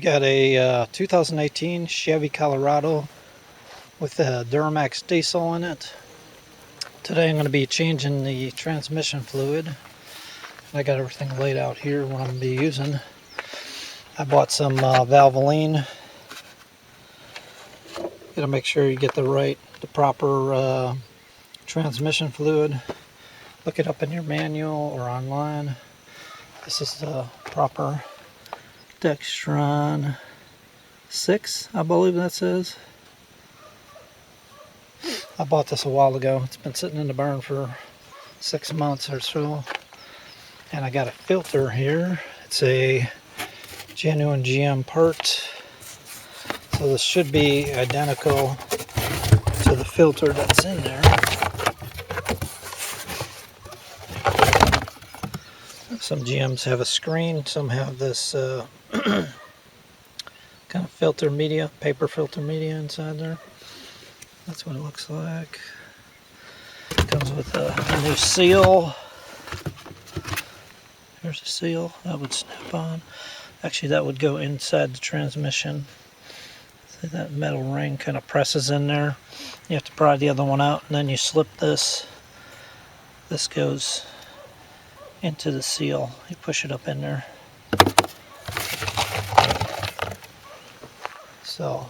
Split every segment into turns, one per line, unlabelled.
Got a 2018 Chevy Colorado with a Duramax diesel in it. Today I'm going to be changing the transmission fluid. I got everything laid out here what I'm going to be using. I bought some Valvoline. Got to make sure you get the proper transmission fluid. Look it up in your manual or online. This is the proper Dextron 6, I believe that says. I bought this a while ago. It's been sitting in the barn for 6 months or so. And I got a filter here. It's a genuine GM part. So this should be identical to the filter that's in there. Some GMs have a screen, some have this kind of filter media, paper filter media inside there. That's what it looks like. It comes with a new seal. Here's a seal that would snap on. Actually, that would go inside the transmission. See, that metal ring kind of presses in there. You have to pry the other one out, and then you slip this. This goes into the seal. You push it up in there. So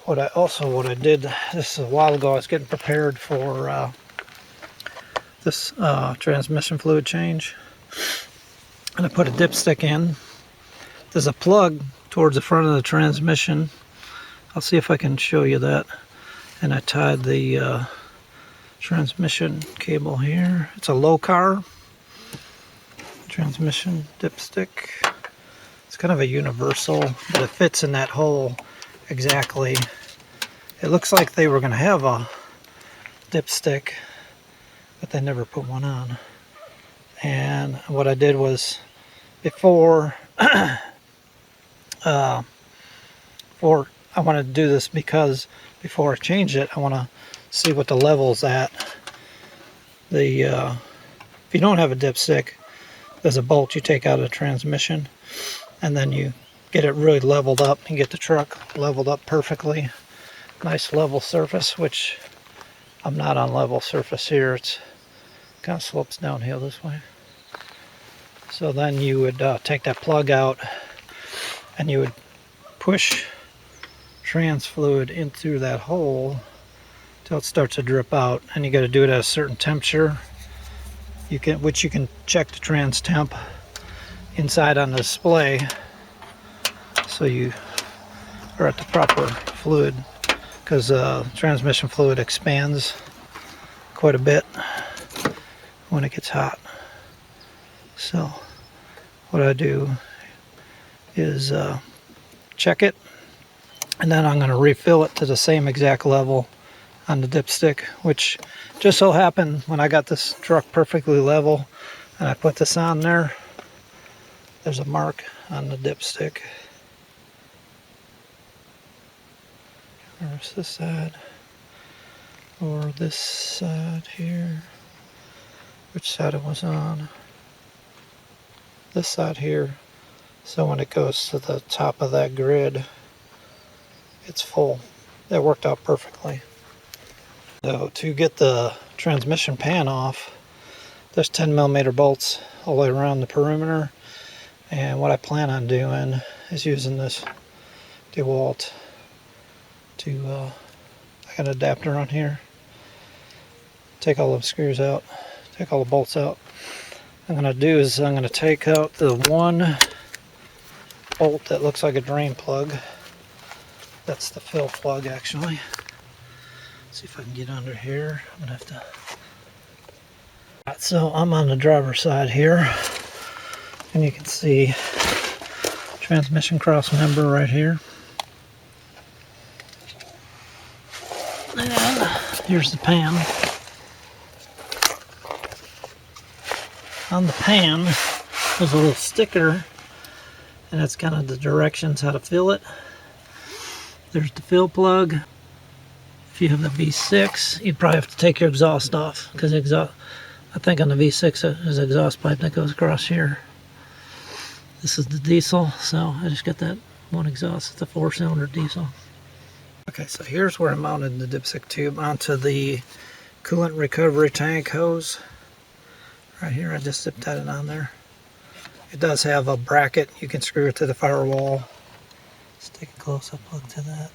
what I did, this is a while ago, I was getting prepared for this transmission fluid change, and I put a dipstick in. There's a plug towards the front of the transmission. I'll see if I can show you that. And I tied the transmission cable here. It's a Lokar transmission dipstick. It's kind of a universal, but it fits in that hole exactly. It looks like they were going to have a dipstick, but they never put one on. And what I did was, before I wanted to do this because before I change it, I want to see what the level's at. If you don't have a dipstick, there's a bolt you take out of the transmission, and then you get it really leveled up and get the truck leveled up perfectly. Nice level surface, which I'm not on level surface here. It's kind of slopes downhill this way. So then you would take that plug out and you would push trans fluid in through that hole till it starts to drip out, and you got to do it at a certain temperature. Which you can check the trans temp inside on the display, so you are at the proper fluid, because transmission fluid expands quite a bit when it gets hot. So what I do is check it, and then I'm going to refill it to the same exact level on the dipstick, which just so happened when I got this truck perfectly level and I put this on there, there's a mark on the dipstick. There's this side, or this side here. Which side it was on? This side here. So when it goes to the top of that grid, it's full. That worked out perfectly. So to get the transmission pan off, there's 10mm bolts all the way around the perimeter, and what I plan on doing is using this DeWalt to I got an adapter on here. Take all the screws out, take all the bolts out. What I'm going to do is I'm going to take out the one bolt that looks like a drain plug. That's the fill plug, actually. See if I can get under here. I'm gonna have to. Right, so I'm on the driver's side here, and you can see transmission cross member right here. And here's the pan. On the pan, there's a little sticker, and it's kind of the directions how to fill it. There's the fill plug. If you have the V6, you'd probably have to take your exhaust off, because I think on the V6 there's an exhaust pipe that goes across here. This is the diesel, so I just got that one exhaust. It's a 4-cylinder diesel. Okay, so here's where I mounted the dipstick tube onto the coolant recovery tank hose. Right here, I just zipped that on there. It does have a bracket. You can screw it to the firewall. Let's take a close-up look to that.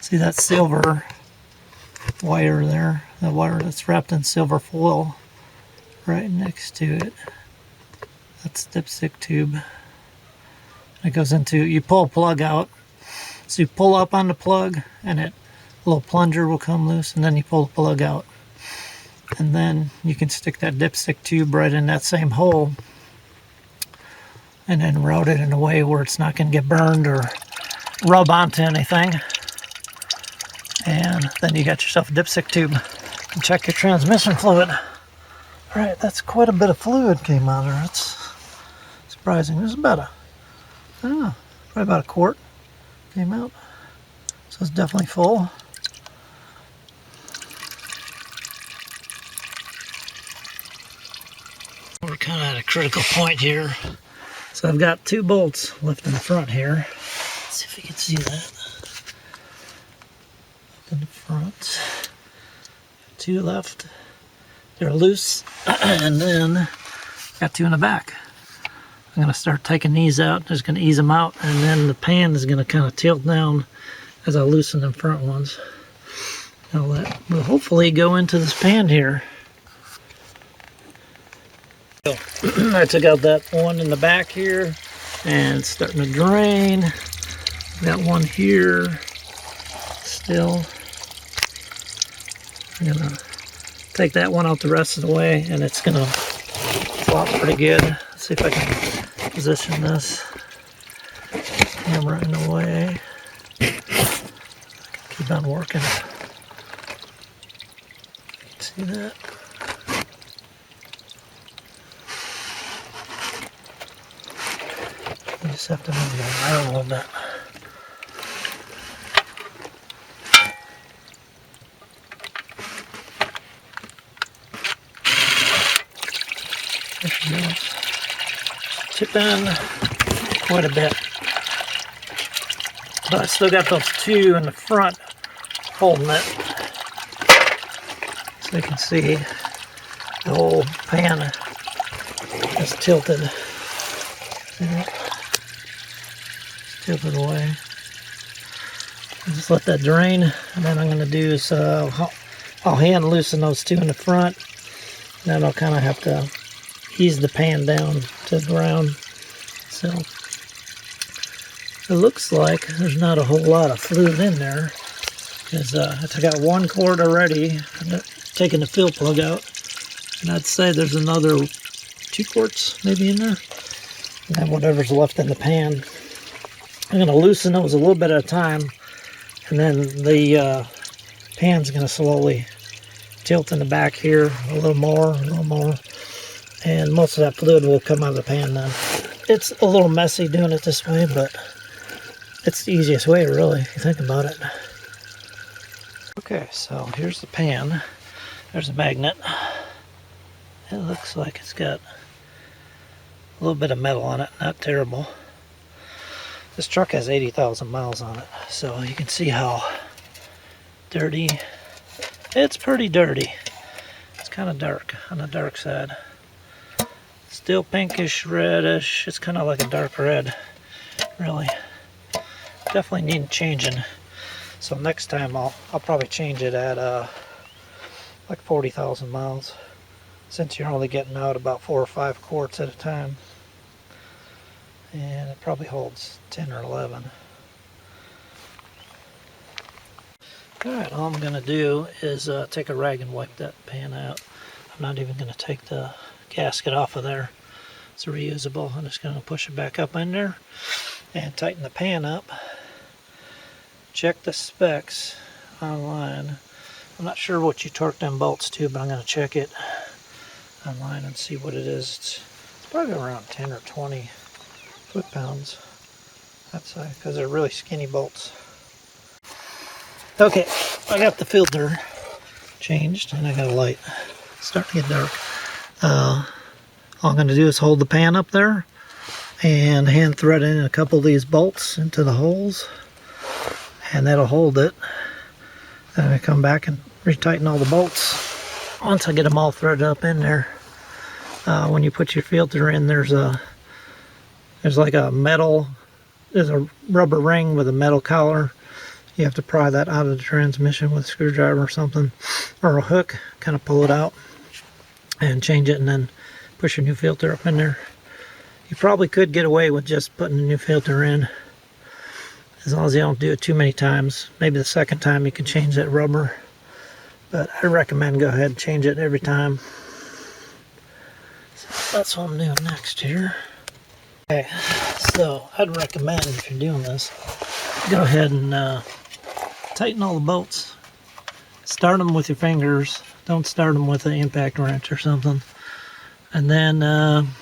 See that silver wire there? The wire that's wrapped in silver foil right next to it. That's the dipstick tube. It goes into, you pull a plug out. So you pull up on the plug and a little plunger will come loose, and then you pull the plug out. And then you can stick that dipstick tube right in that same hole and then route it in a way where it's not going to get burned or rub onto anything. And then you got yourself a dipstick tube. You can check your transmission fluid. Alright, that's quite a bit of fluid came out of there. That's surprising. There's about probably about a quart came out. So it's definitely full. We're kind of at a critical point here. So I've got 2 bolts left in the front here. Let's see if you can see that. Up in the front. 2 left. They're loose. And then got 2 in the back. I'm going to start taking these out. Just going to ease them out. And then the pan is going to kind of tilt down as I loosen the front ones. Now that will hopefully go into this pan here. So, I took out that one in the back here and it's starting to drain. Got one here still. I'm gonna take that one out the rest of the way and it's gonna flop pretty good. Let's see if I can position this camera in a way I can keep on working. See that? You just have to move it around a little bit. There she goes. Chip in quite a bit. But I still got those 2 in the front holding it. So you can see the whole pan is tilted. See that? Tilted away. And just let that drain, and then I'm going to do is I'll hand loosen those 2 in the front, and then I'll kind of have to ease the pan down to the ground. So it looks like there's not a whole lot of fluid in there, because I took out 1 quart already, taking the fill plug out, and I'd say there's another 2 quarts maybe in there, and then whatever's left in the pan. I'm going to loosen those a little bit at a time, and then the pan's going to slowly tilt in the back here a little more, and most of that fluid will come out of the pan then. It's a little messy doing it this way, but it's the easiest way really, if you think about it. Okay, so here's the pan. There's a magnet. It looks like it's got a little bit of metal on it, not terrible. This truck has 80,000 miles on it, so you can see how dirty. It's pretty dirty. It's kind of dark, on the dark side. Still pinkish, reddish. It's kind of like a dark red, really. Definitely need changing. So next time I'll probably change it at like 40,000 miles, since you're only getting out about 4 or 5 quarts at a time. And it probably holds 10 or 11. Alright, all I'm going to do is take a rag and wipe that pan out. I'm not even going to take the gasket off of there. It's reusable. I'm just going to push it back up in there and tighten the pan up. Check the specs online. I'm not sure what you torque them bolts to, but I'm going to check it online and see what it is. It's probably around 10 or 20 foot-pounds, I'd say, because they're really skinny bolts. Okay, I got the filter changed and I got a light. It's starting to get dark. All I'm going to do is hold the pan up there and hand thread in a couple of these bolts into the holes, and that'll hold it. Then I come back and retighten all the bolts once I get them all threaded up in there. When you put your filter in, there's like a metal, there's a rubber ring with a metal collar. You have to pry that out of the transmission with a screwdriver or something, or a hook, kind of pull it out and change it, and then push your new filter up in there. You probably could get away with just putting a new filter in, as long as you don't do it too many times. Maybe the second time you can change that rubber, but I recommend go ahead and change it every time. So that's what I'm doing next here. Okay, so I'd recommend, if you're doing this, go ahead and tighten all the bolts. Start them with your fingers. Don't start them with an impact wrench or something. And then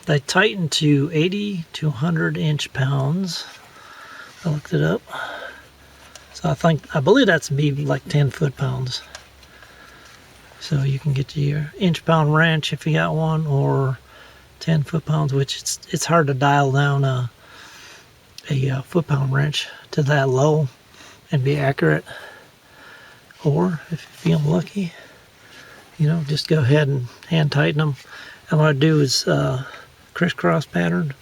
they tighten to 80 to 100 inch-pounds. I looked it up. So I believe that's be like 10 foot-pounds. So you can get your inch-pound wrench if you got one, or 10 foot-pounds, which it's hard to dial down a foot-pound wrench to that low and be accurate. Or if you feel lucky, you know, just go ahead and hand tighten them. And what I do is crisscross pattern.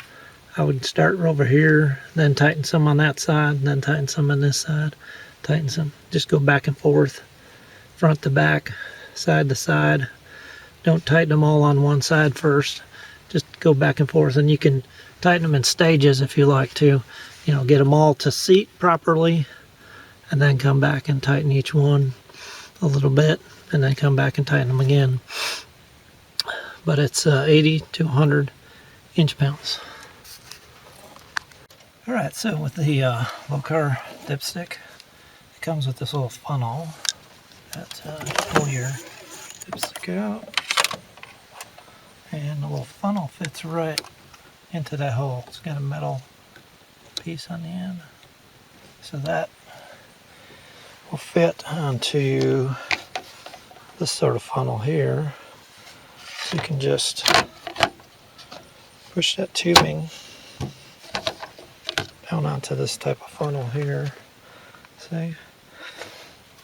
I would start over here, then tighten some on that side, then tighten some on this side, tighten some. Just go back and forth, front to back, side to side. Don't tighten them all on one side first. Just go back and forth, and you can tighten them in stages if you like to. You know, get them all to seat properly, and then come back and tighten each one a little bit, and then come back and tighten them again. But it's 80 to 100 inch-pounds. Alright, so with the Lokar dipstick, it comes with this little funnel that pull your dipstick out, and the little funnel fits right into that hole. It's got a metal piece on the end, so that will fit onto this sort of funnel here. So you can just push that tubing down onto this type of funnel here. See?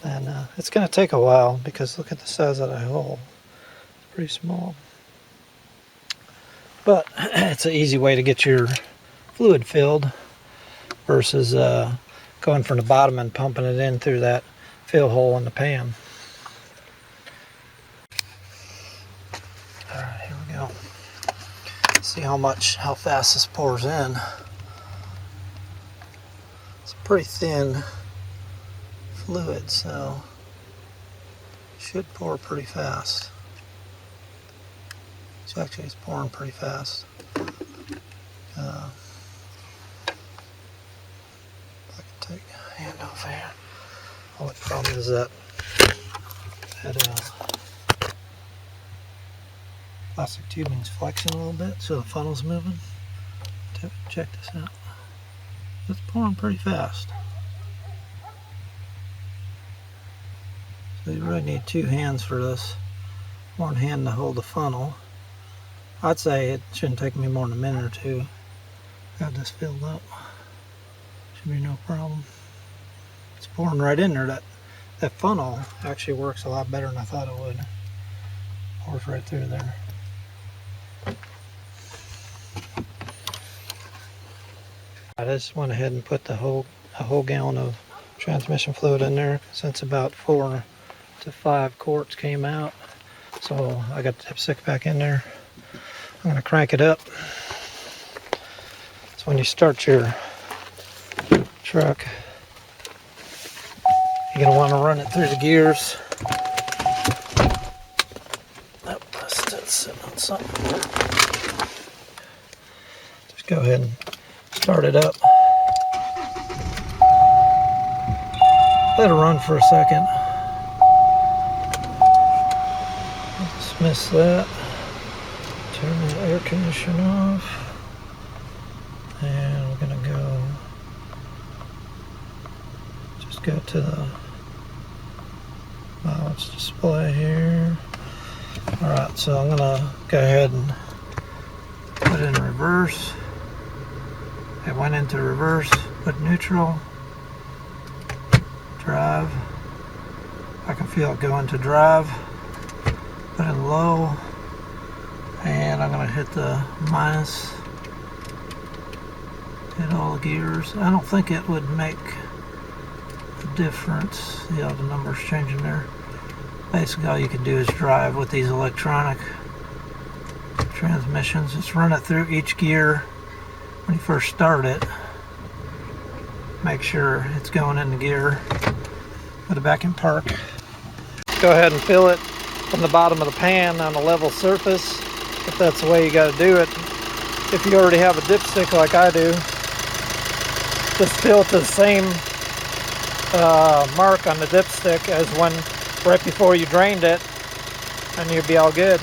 And it's going to take a while, because look at the size of that hole. It's pretty small. But it's an easy way to get your fluid filled versus going from the bottom and pumping it in through that fill hole in the pan. Alright, here we go. See how fast this pours in. It's pretty thin fluid, so it should pour pretty fast. So actually it's pouring pretty fast. I can take a hand off here. Only problem is that plastic tubing's flexing a little bit, so the funnel's moving. Check this out. It's pouring pretty fast. So you really need two hands for this. One hand to hold the funnel. I'd say it shouldn't take me more than a minute or two. Got this filled up. Should be no problem. It's pouring right in there. That funnel actually works a lot better than I thought it would. Pours right through there. I just went ahead and put a whole gallon of transmission fluid in there, since about 4 to 5 quarts came out. So I got the dipstick back in there. I'm going to crank it up. So when you start your truck, you're going to want to run it through the gears. Oh, that's still sitting on something. Just go ahead and start it up. Let it run for a second. Dismiss that. Turn the air conditioner off. And we're going to go to the balance display here. Alright, so I'm going to go ahead and reverse. It went into reverse, put neutral, drive. I can feel it go into drive, put it low, and I'm going to hit the minus, hit all the gears. I don't think it would make a difference. Yeah, the number's changing there. Basically all you can do is drive with these electronic transmissions. Just run it through each gear when you first start it. Make sure it's going into gear. Put it back in park. Go ahead and fill it from the bottom of the pan on a level surface, if that's the way you got to do it. If you already have a dipstick like I do, just fill it to the same mark on the dipstick as when right before you drained it, and you'll be all good.